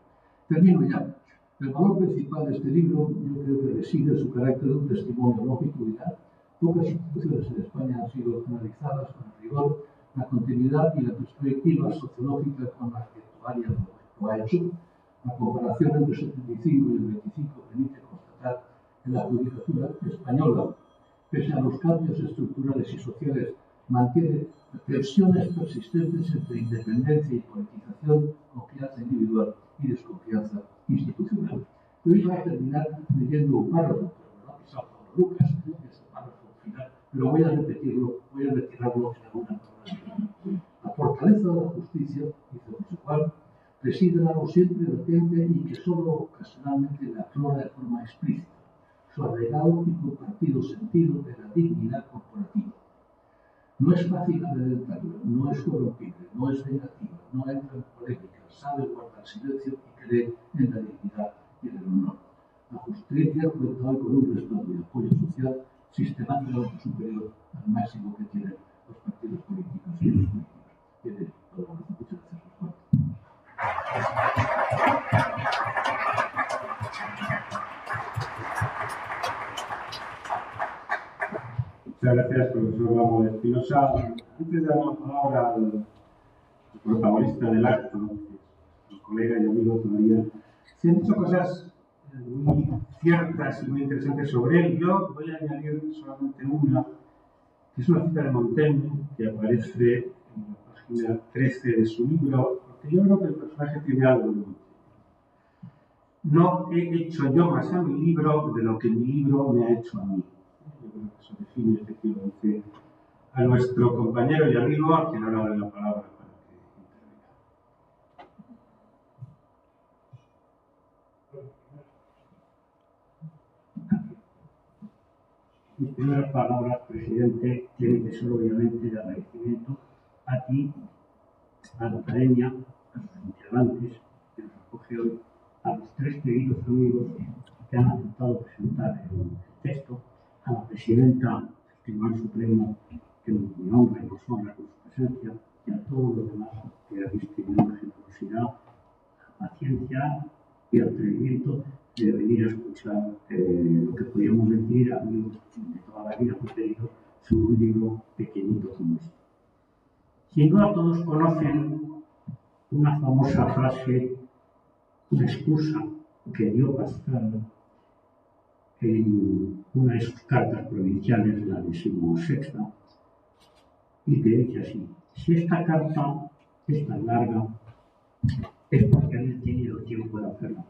Termino ya. El valor principal de este libro, yo creo que reside en su carácter de un testimonio longitudinal. Pocas instituciones en España han sido analizadas con el rigor, la continuidad y la perspectiva sociológica con la que Actuaria lo ha hecho. La comparación entre 75 y el 25 permite constatar que la judicatura española, pese a los cambios estructurales y sociales, mantiene tensiones persistentes entre independencia y politización, confianza individual y desconfianza institucional. Yo iba a terminar leyendo un párrafo, pero me lo ha pisado Pablo Lucas, ese párrafo final, pero voy a repetirlo, voy a retirarlo en alguna palabra. La fortaleza de la justicia, dice José Juan, reside en algo siempre latente y que solo ocasionalmente le aflora de forma explícita, su arraigado y compartido sentido de la dignidad corporativa. No es fácil amedrentarla, no es corrompible, no es negativa, no entra en polémica, sabe guardar silencio y cree en la dignidad y en el honor. La justicia cuenta hoy con un respaldo y apoyo social sistemáticamente superior al máximo que tienen los partidos políticos y los políticos. Tiene todo lo que muchas gracias, Juan. Muchas gracias, profesor Ramos Espinosa. Antes de dar la palabra al protagonista del acto, el colega y amigo todavía, se han dicho cosas muy ciertas y muy interesantes sobre él. Yo voy a añadir solamente una, que es una cita de Montaigne que aparece en la página 13 de su libro, porque yo creo que el personaje tiene algo de Montaigne. No he hecho yo más a mi libro de lo que mi libro me ha hecho a mí. Yo creo que eso define efectivamente a nuestro compañero y amigo, a quien ahora doy la palabra para que intervenga. Mis primeras palabras, presidente, tienen que ser obviamente de agradecimiento a ti, a la academia, a sus integrantes que nos acoge hoy, a los tres queridos amigos que han aceptado presentar el texto, a la presidenta del Tribunal Supremo que me honra y nos honra con su presencia, y a todos los demás que habéis tenido la generosidad, la paciencia y el atrevimiento de venir a escuchar lo que podríamos decir a amigos de toda la vida preferidos sobre un libro pequeñito como este. Sin duda todos conocen una famosa frase, una excusa que dio Pascal en una de sus cartas provinciales, la 16ª, y que dice así: si esta carta es tan larga, es porque han tenido tiempo de hacerla.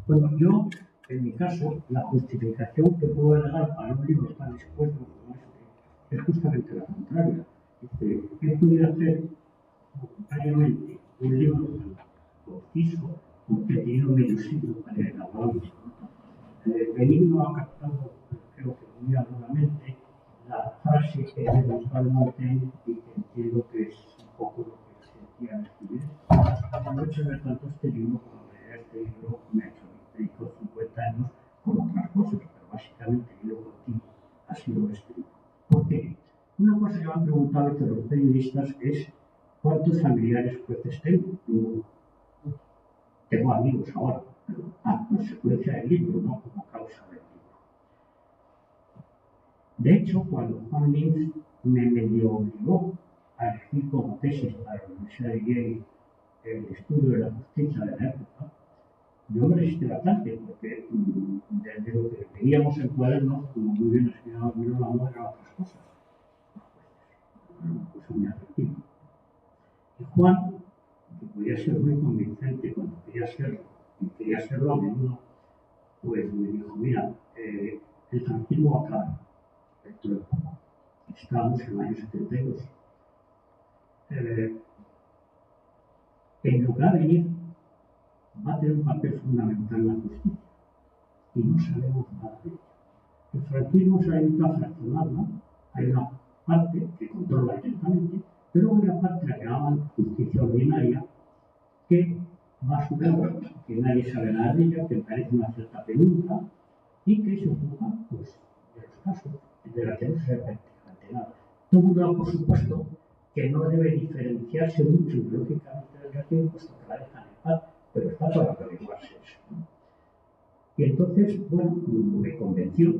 Bueno, yo, en mi caso, la justificación que puedo dar para un libro tan expuesto como este es justamente la contraria. Dice, he podido hacer voluntariamente un libro tan conciso, porque he tenido medio siglo para elaborarlo. Benigno ha captado, creo que muy agudamente, la frase que vemos al Montaigne y que entiendo que es un poco lo que sentía al escribir. No he hecho ver tanto este libro como leer este libro me ha hecho 50 años con otras cosas, pero básicamente yo contigo ha sido este libro. ¿Por qué? Una cosa que me han preguntado entre los periodistas es ¿cuántos familiares jueces tengo? Tengo amigos ahora, pero a consecuencia del libro, no como causa del libro. De hecho, cuando Juan Linz me medio obligó a elegir como tesis para la Universidad de Yale el estudio de la justicia de la época, yo me resistí bastante, porque desde lo que veíamos en cuadernos, como muy bien explicaba Miro la moda, eran otras cosas. Una cosa muy atractiva. Y Juan, que podía ser muy convincente cuando quería serlo, y quería serlo a menudo, pues me dijo, mira, el franquismo va a acabar dentro de poco. Estábamos en el año 72. En lo que va a venir, va a tener un papel fundamental en la justicia, y no sabemos nada de ello. El franquismo se ha invitado a fraccionarla, hay una parte que controla directamente, pero hay una parte, la que llaman justicia ordinaria, que va a su lado, que nadie sabe nada de ella, que parece una cierta penumbra, y que se ocupa, pues, de los casos de la que no se sabe prácticamente nada. Todo el mundo, por supuesto, que no debe diferenciarse mucho ideológicamente del régimen, puesto que la dejan en paz, pero está para averiguarse eso, ¿no? Y entonces, bueno, me convenció.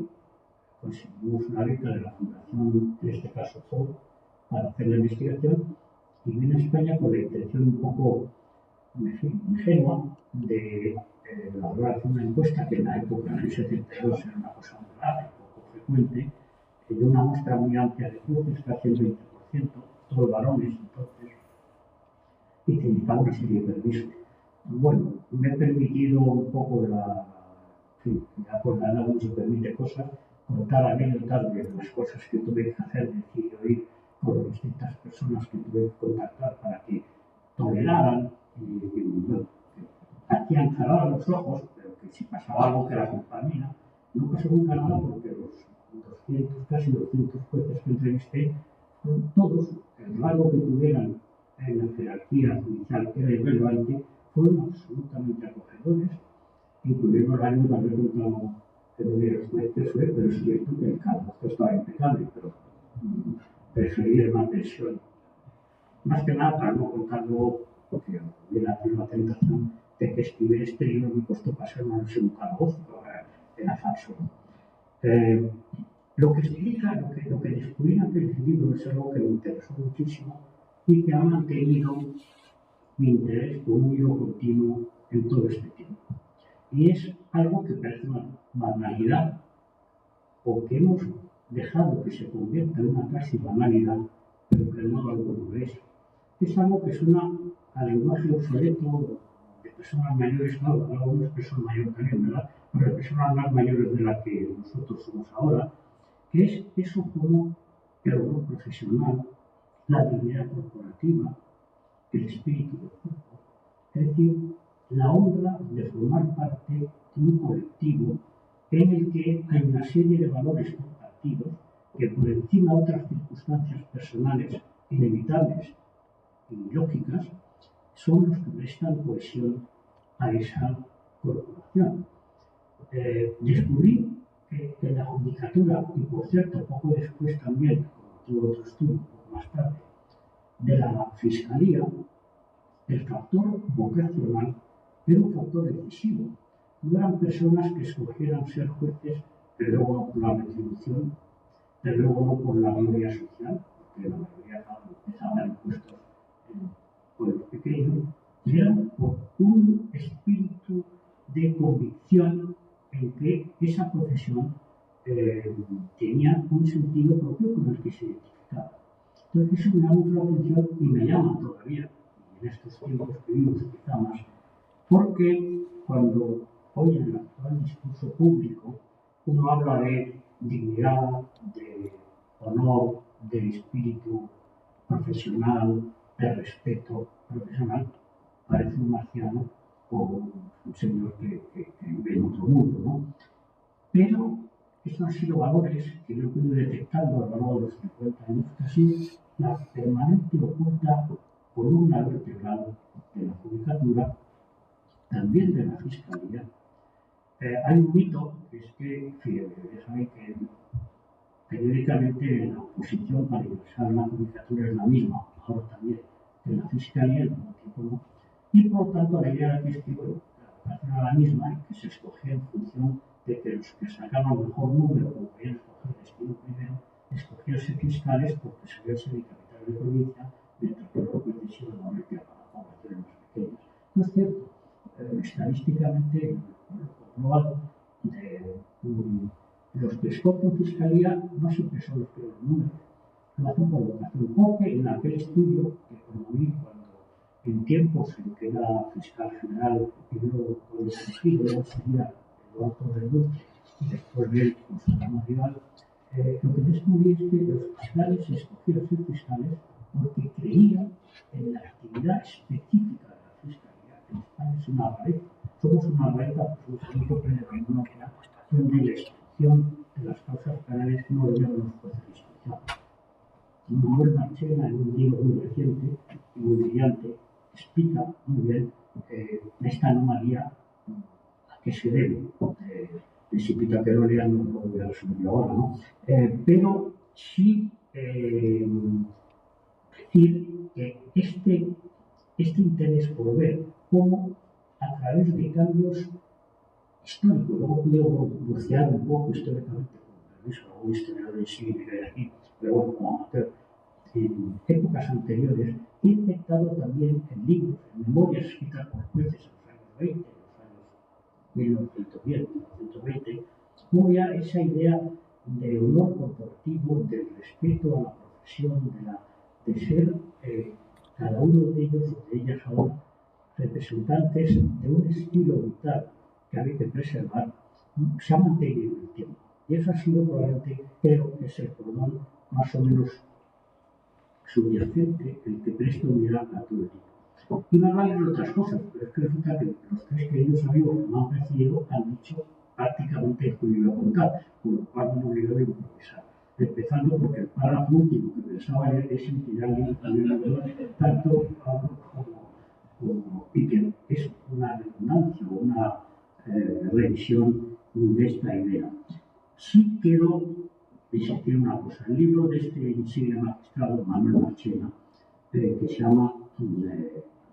Conseguimos una beca de la Fundación, en este caso FOR, para hacer la investigación, y vine a España con la intención un poco ingenua de elaborar una encuesta que en la época del 72 era una cosa muy rara y poco frecuente, de una muestra muy amplia de jueces, casi el 20%, todos varones entonces, y que necesitaba una serie de permisos. Bueno, me he permitido un poco ya con la edad no se permite cosas, contar anécdotas de las cosas que tuve que hacer, decir y oír con las distintas personas que tuve que contactar para que toleraran y bueno, hacían cerrar los ojos, pero que si pasaba algo que era culpa mía, no pasó nunca nada porque los 200, casi 200 jueces que entrevisté, fueron todos, el rango que tuvieran en la jerarquía judicial que era irrelevante, fueron absolutamente acogedores, incluyendo el año también contado que no hubiera jueces, pero es cierto que el caso estaba impecable, pero preferí una pensión. Más que nada para no contarlo, porque hubiera tenido la tentación de que escribir este libro me costó pasar una noche en un calabozo, era falso. Lo que explica, lo que descubrí en aquel libro es algo que me interesó muchísimo y que ha mantenido mi interés por un hilo continuo en todo este tiempo. Y es algo que parece una banalidad, o que hemos dejado que se convierta en una casi banalidad, pero que no lo es. Es algo que suena al lenguaje obsoleto de personas mayores, no, algunas personas mayores también, ¿verdad? Pero de personas más mayores de las que nosotros somos ahora, que es eso como el honor profesional, la dignidad corporativa, el espíritu del cuerpo, es decir, la honra de formar parte de un colectivo en el que hay una serie de valores compartidos que por encima de otras circunstancias personales inevitables y lógicas son los que prestan cohesión a esa corporación. Descubrí que en la judicatura, y por cierto, poco después también, como tuve otro estudio, un poco más tarde, de la Fiscalía, el factor vocacional era un factor decisivo. No eran personas que escogieran ser jueces, pero luego no por la retribución, pero luego no por la gloria social, porque la mayoría empezaban impuestos en pueblos pequeños, y eran por un espíritu de convicción en que esa profesión tenía un sentido propio con el que se identificaba. Entonces eso me llama mucho la atención y me llama todavía, en estos tiempos que vivimos quizá más, porque cuando hoy en el actual discurso público uno habla de dignidad, de honor, de espíritu profesional, de respeto profesional, parece un marciano o un señor que vive en otro mundo, ¿no? Pero estos han sido valores que yo he podido detectando a lo largo de los 50 años, que ha sido la permanente oculta columna vertebral de la judicatura, también de la Fiscalía. Hay un mito, que es que, ya saben que periódicamente la oposición para ingresar a la judicatura es la misma, ahora también, que la Fiscalía, en algún tiempo no. Y por lo tanto la idea era que la vocación era la misma y que se escogía en función de que los que sacaban el mejor número, como podían escoger el destino primero, escogiese fiscales porque solían ser capitales de provincia, mientras que los jueces se iban a meter para poblaciones más pequeñas. No es cierto. Estadísticamente, comprobado, los que escogen fiscalía no siempre son los que los números, lo hacen por vocación, porque en aquel estudio que promoví cuando en tiempos en que era fiscal general, primero con el sentido, luego sería Eduardo Verdú, y después de él Constantino Rival, lo que descubrí es que los fiscales escogieron ser fiscales porque creían en la actividad específica de la fiscalía. En España es una rareza, somos una rareza, pues un segundo predominante, donde la instrucción de las causas penales no lo llevan los jueces de instrucción. Manuel Marchena, en un libro muy reciente y muy brillante, explica muy bien esta anomalía a qué se debe. Principita que no lean, no lo voy a resumir ahora, ¿no? Pero sí decir que este interés por ver cómo a través de cambios históricos, luego puedo bucear un poco históricamente, con permiso, algún historiador en sí me ve aquí, pero bueno, como amateur, en épocas anteriores y infectado también en libros, en memorias escritas por jueces en los años 20, en los años 1910, 1920, como ya esa idea de honor corporativo, del respeto a la profesión, de ser cada uno de ellos o de ellas ahora representantes de un estilo vital que había que preservar, se ha mantenido en el tiempo. Y eso ha sido probablemente, creo, que es el cordón más o menos subyacente, el que presta unidad a todo el tipo. Y me hablan de otras cosas, pero es que resulta que los tres queridos amigos que me han precedido han dicho prácticamente lo que yo iba a contar, con lo cual me he obligado a improvisar. Empezando porque el párrafo último que pensaba es inspirarle tanto y que es una redundancia o una revisión de esta idea. Sí quiero insistir una cosa. El libro de este insigne magistrado Manuel Marchena, que se llama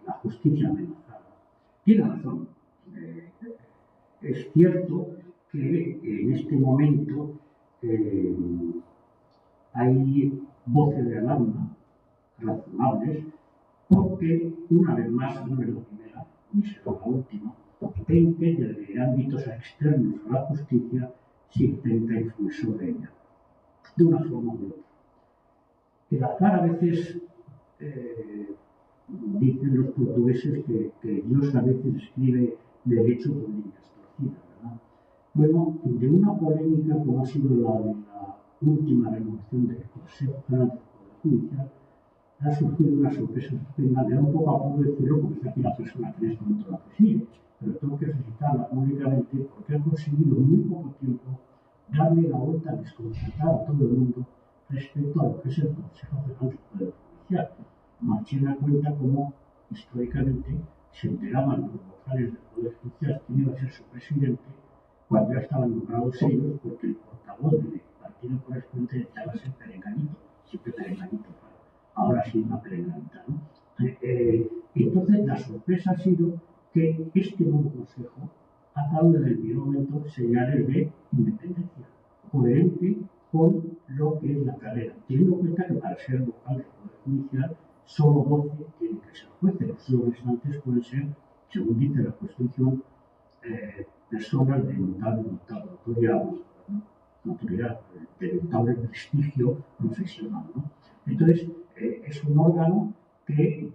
La justicia amenazada, tiene razón. Es cierto que en este momento hay voces de alarma razonables porque, una vez más, no es la primera, ni será la última, en que desde ámbitos externos a la justicia se intenta influir sobre ella, de una forma u otra. El azar a veces, dicen los portugueses que Dios a veces escribe derecho con líneas torcidas, ¿verdad? Bueno, de una polémica como ha sido la de la última renovación del Consejo General del Poder Judicial, ha surgido una sorpresa estupenda. Me da un poco apuro decirlo porque está aquí la persona que en este momento la preside, pero tengo que felicitarla públicamente porque ha conseguido en muy poco tiempo darle la vuelta a desconcertar a todo el mundo respecto a lo que es el Consejo General del Poder Judicial. Marchena cuenta cómo históricamente se enteraban los vocales del Poder Judicial quién iba a ser su presidente cuando ya estaban nombrados ellos, porque el portavoz del partido correspondiente decía ser perenganito, siempre perenganito, ahora sí una perenganita, ¿no? Y entonces la sorpresa ha sido que este nuevo consejo ha dado desde el primer momento señales de independencia, coherente con lo que es la carrera, teniendo en cuenta que para ser vocal del Poder Judicial solo 12 tienen que ser jueces, los restantes pueden ser, según dice la Constitución, personas de notable notoriedad, de notable prestigio profesional, ¿no? Entonces, es un órgano que,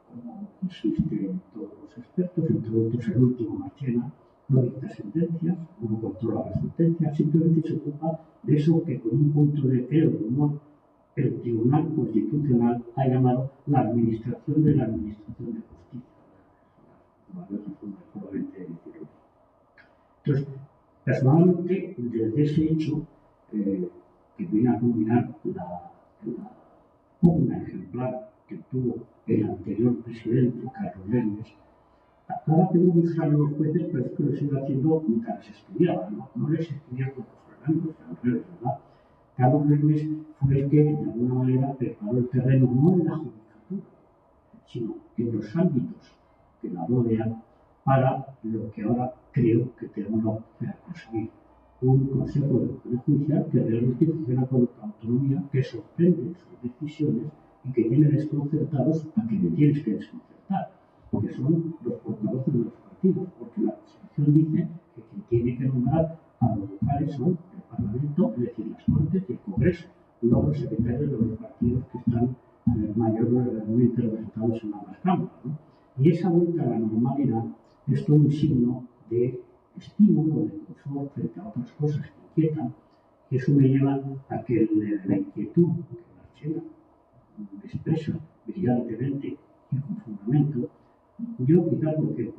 como insisten todos los expertos, entre otros el último Marchena, no dicta sentencias, no controla las sentencias, simplemente se ocupa de eso que con un punto de cero de humor el Tribunal Constitucional ha llamado la administración de la Administración de Justicia. No hay otra forma probablemente de decirlo. Entonces, personalmente, desde ese hecho, que viene a culminar la pugna ejemplar que tuvo el anterior presidente, Carlos Lemos, ahora tengo muchos amigos jueces, pero es que lo sigo haciendo mientras les estudiaba, no les estudiaba como amigos, al revés, ¿verdad? Carlos Lemos fue el que, de alguna manera, preparó el terreno no en la judicatura, sino en los ámbitos que la rodean para lo que ahora creo que tenemos la oportunidad de conseguir. Un Consejo de Poder Judicial que realmente funciona con autonomía, que sorprende en sus decisiones y que tiene desconcertados a quienes tienes que desconcertar, que son los portavoces de los partidos, porque la Constitución dice que quien tiene que nombrar a los vocales son el Parlamento, es decir, las Cortes y el Congreso, no los secretarios de los partidos que están mayormente representados en ambas cámaras, ¿no? Y esa vuelta a la normalidad es todo un signo de estímulo, de confort frente a otras cosas que inquietan. Y eso me lleva a que la inquietud que Marchena expresa brillantemente y con fundamento, yo quizás porque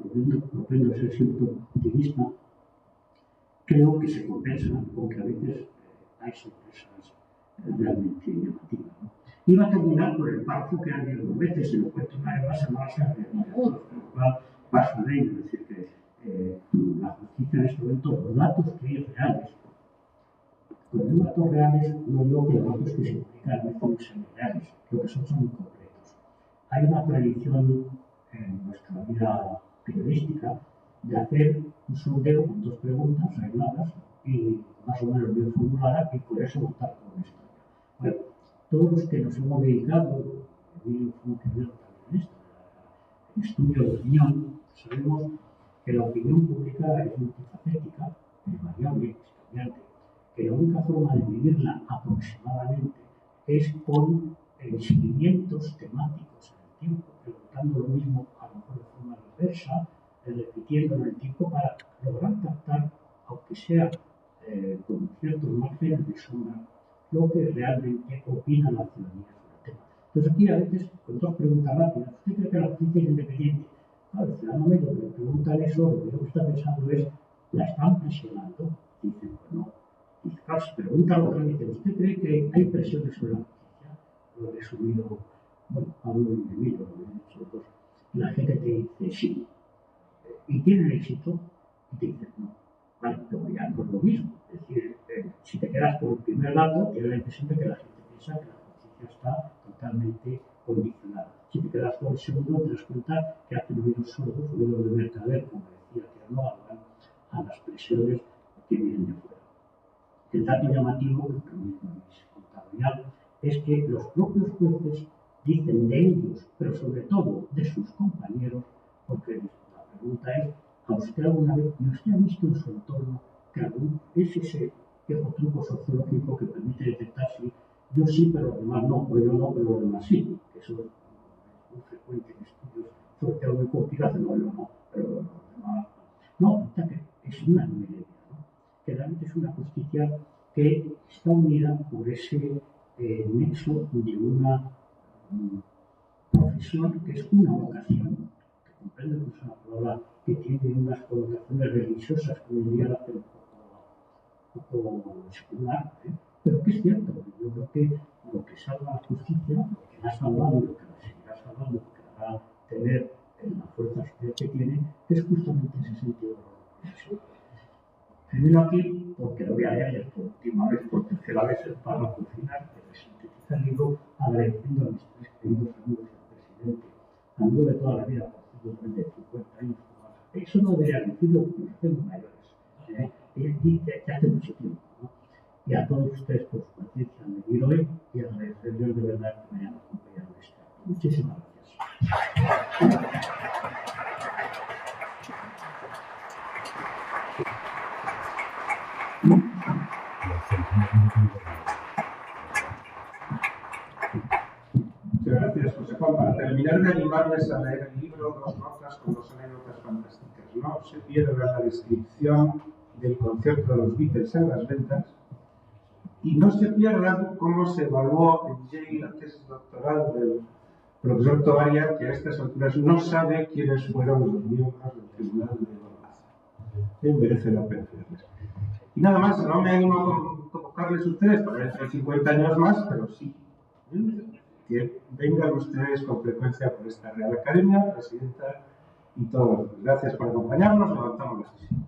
propendo ser siempre optimista, creo que se compensa con que a veces hay sorpresas realmente llamativas, ¿no? Iba a terminar por el párrafo que han leído dos veces, si lo cuento una vez más, no va a ser de todos, con lo cual paso de ello, es decir, que la justicia en este momento, los datos que hay reales, con los datos reales no digo que los datos que se publican no sean reales, lo que son incompletos. Hay una tradición en nuestra vida periodística de hacer un sondeo con dos preguntas aisladas y más o menos bien formuladas y por eso votar por una historia. Bueno, todos los que nos hemos dedicado, Emilio fue un pionero también en esto, el estudio de opinión, sabemos que la opinión pública es multifacética, es variable, es cambiante, que la única forma de medirla aproximadamente es con seguimientos temáticos en el tiempo, preguntando lo mismo a lo mejor de forma diversa, repitiéndolo en el tiempo para lograr captar, aunque sea con ciertos márgenes de sombra, lo que realmente opina la ciudadanía sobre el tema. Entonces aquí a veces, con dos preguntas rápidas, ¿usted cree que la justicia es independiente? Claro, el ciudadano medio que le preguntan eso, lo que está pensando es, ¿la están presionando? Dice, pues no. Dice, claro, si pregunta otra vez, ¿usted cree que hay presiones sobre la justicia? Lo he resumido, bueno, Pablo y Emilio, lo he dicho los dos. La gente te dice sí. ¿Y tienen éxito? Y te dice no. Vale, pero ya no es lo mismo. Es decir, si te quedas por el primer dato, tienes la impresión de que la gente piensa que la justicia está totalmente condicionada. Si te quedas por el segundo, te das cuenta que hacen oídos sordos, oídos de mercader, como decía Tierno, a las presiones que vienen de fuera. El dato llamativo, que también lo habéis contado ya, es que los propios jueces dicen de ellos, pero sobre todo de sus compañeros, porque la pregunta es, ¿a usted alguna vez, y usted ha visto en su entorno que es ese viejo truco sociológico que permite detectar si yo sí, pero los demás no, o yo no, pero los demás sí? Que eso es muy frecuente en estudios, sobre todo muy complicados, no, yo no, pero los demás no. No, es una numerología, ¿no? Que realmente es una justicia que está unida por ese nexo de una profesión que es una vocación, que comprende que es una palabra que tiene unas connotaciones religiosas que hoy en día la hacen un poco secular, pero que es cierto. Yo creo que lo que salva la justicia, lo que la ha salvado y lo que la seguirá salvando, porque la va a tener en la fuerza social que tiene, es justamente ese sentido de la profesión. Termino aquí porque lo voy a leer por última vez, por tercera vez, el párrafo final que sintetiza el libro, agradeciendo a mis tres queridos amigos del presidente, amigo de toda la vida, por de 50 años. Eso no debería decirlo porque nos hacemos mayores. Y que hace mucho tiempo, ¿no? Y a todos ustedes por su paciencia en venir hoy y agradecerles de verdad que me hayan acompañado en este acto. Muchísimas gracias. Muchas gracias, José Juan. Para terminar de animarles a leer el libro, dos notas con dos anécdotas fantásticas. No se pierda la descripción del concierto de los Beatles en las ventas y no se pierdan cómo se evaluó en Yale la tesis doctoral del profesor Tovaria, que a estas alturas no sabe quiénes fueron los miembros del tribunal de evaluación. Merece la pena verles. Y nada más, no me animo a convocarles ustedes para dentro de 50 años más, pero sí. Que vengan ustedes con frecuencia por esta Real Academia, presidenta y todos. Gracias por acompañarnos. Levantamos la sesión.